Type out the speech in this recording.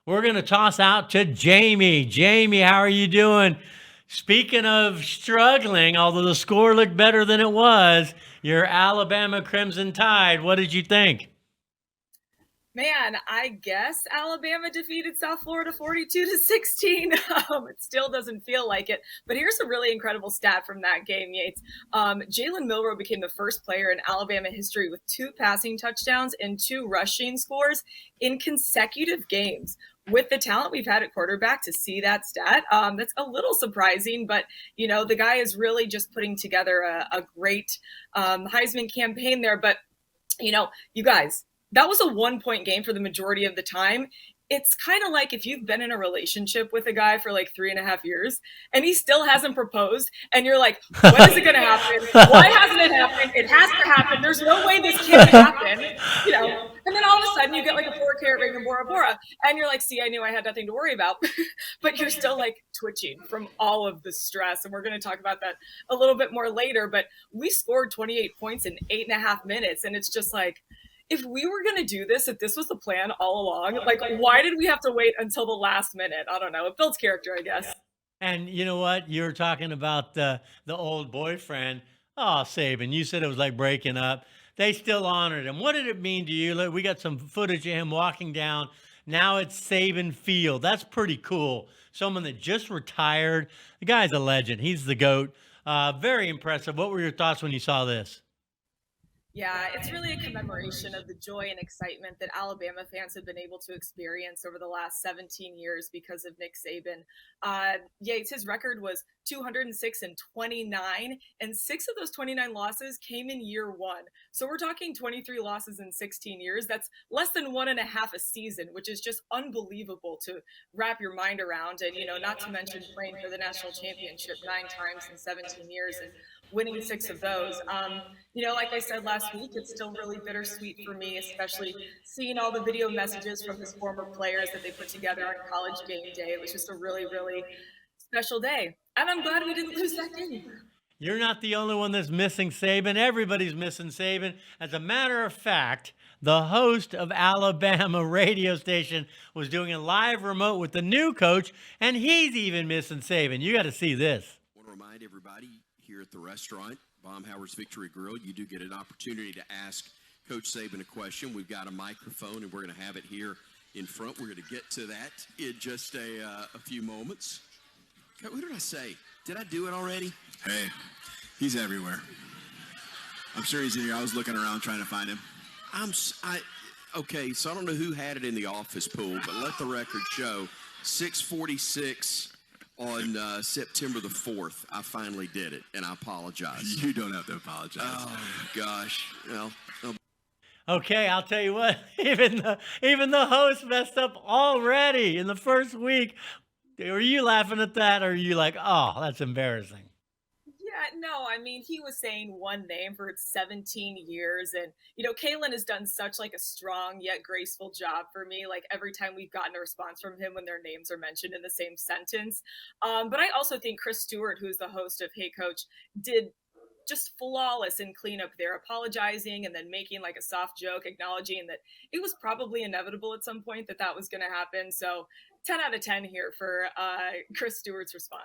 We're going to toss out to Jamie. Jamie, how are you doing? Speaking of struggling, although the score looked better than it was, your Alabama Crimson Tide, what did you think? Man, I guess Alabama defeated South Florida 42-16. It still doesn't feel like it. But here's a really incredible stat from that game, Yates. Jalen Milroe became the first player in Alabama history with 2 passing touchdowns and 2 rushing scores in consecutive games. With the talent we've had at quarterback, to see that stat, that's a little surprising. But, the guy is really just putting together a great Heisman campaign there. But, you guys, that was a 1-point game for the majority of the time. It's kind of like if you've been in a relationship with a guy for like 3.5 years and he still hasn't proposed, and you're like, when is it going to happen? Why hasn't it happened? It has to happen. There's no way this can't happen. And then all of a sudden you get like a 4-carat ring and Bora Bora, and you're like, see, I knew I had nothing to worry about. But you're still like twitching from all of the stress. And we're going to talk about that a little bit more later. But we scored 28 points in 8.5 minutes. And it's just like, if we were going to do this, if this was the plan all along, like, why did we have to wait until the last minute? I don't know. It builds character, I guess. And you know what? You were talking about the old boyfriend. Oh, Saban, you said it was like breaking up. They still honored him. What did it mean to you? Look, we got some footage of him walking down. Now it's Saban Field. That's pretty cool. Someone that just retired. The guy's a legend. He's the GOAT. Very impressive. What were your thoughts when you saw this? Yeah, it's really a commemoration of the joy and excitement that Alabama fans have been able to experience over the last 17 years because of Nick Saban. Yates, his record was 206-29, and 6 of those 29 losses came in year 1. So we're talking 23 losses in 16 years. That's less than 1.5 a season, which is just unbelievable to wrap your mind around. And, not to mention playing for the national championship 9 times in 17 years and winning 6 of those. Like I said last week, it's still really bittersweet for me, especially seeing all the video messages from his former players that they put together on College Game Day. It was just a really, really special day. And I'm glad we didn't lose that game. You're not the only one that's missing Saban. Everybody's missing Saban. As a matter of fact, the host of Alabama radio station was doing a live remote with the new coach, and he's even missing Saban. You got to see this. I want to remind everybody here at the restaurant, Baumhauer's Victory Grill, you do get an opportunity to ask Coach Saban a question. We've got a microphone, and we're going to have it here in front. We're going to get to that in just a few moments. What did I say? Did I do it already? Hey, he's everywhere. I'm sure he's in here. I was looking around trying to find him. Okay, so I don't know who had it in the office pool, but let the record show 6:46 on September the 4th. I finally did it, and I apologize. You don't have to apologize. Oh, gosh. Well, Okay, I'll tell you what. Even the host messed up already in the first week. Were you laughing at that, or are you like, oh, that's embarrassing? Yeah, no, I mean, he was saying one name for 17 years. And, Kalen has done such like a strong yet graceful job for me. Like every time we've gotten a response from him when their names are mentioned in the same sentence. But I also think Chris Stewart, who's the host of Hey Coach, did just flawless in cleanup there, apologizing and then making like a soft joke, acknowledging that it was probably inevitable at some point that was going to happen. So 10 out of 10 here for Chris Stewart's response.